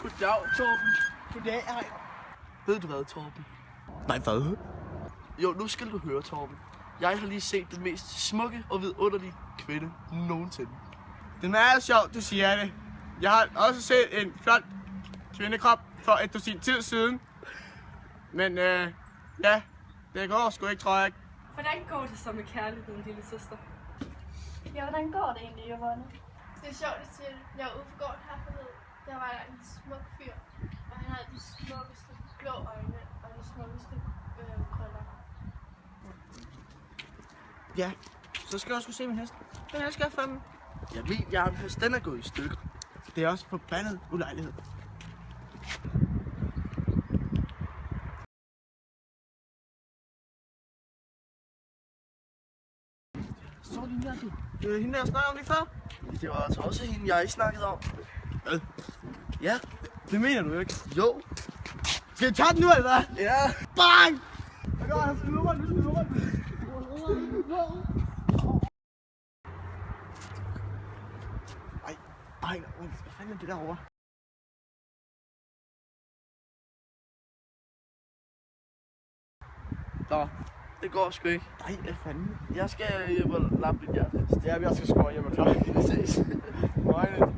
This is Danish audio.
Goddag, Torben. Goddag, Ejner. Ved du hvad, Torben? Nej, hvad? Jo, nu skal du høre, Torben. Jeg har lige set den mest smukke og vidunderlige kvinde nogensinde. Det er meget sjovt, du siger det. Jeg har også set en flot kvindekrop for et dusin tid siden. Men ja, det går sgu ikke, tror jeg ikke. Hvordan går det så med kærligheden, lille søster? Ja, hvordan går det egentlig, Yvonne? Det er sjovt, at sige det. Jeg var ude på gården her forleden. Der var der en smuk fyr, og han havde de smukkeste blå øjne og de smukkeste krøller. Ja, så skal jeg også se min hest. Den elsker jeg fandme. Ja, min jernhest, den er gået i stykker. Det er også forbandet ulejlighed. Så hende der, du. Det er hende, der jeg snakkede om lige før. Det var altså også hende, jeg snakkede om. Hvad? Ja, Det mener du ikke. jo. Skal vi tage den nu, eller hvad? Ja. Bang! Jeg går, han skal lukke den, Ej, hvad fanden er det derovre? Nå, det går sgu ikke. Nej, hvad fanden? Jeg skal hjem og lappe min jernhest. Det er, vi også skal skåre hjem og klare. Vi ses. Højne.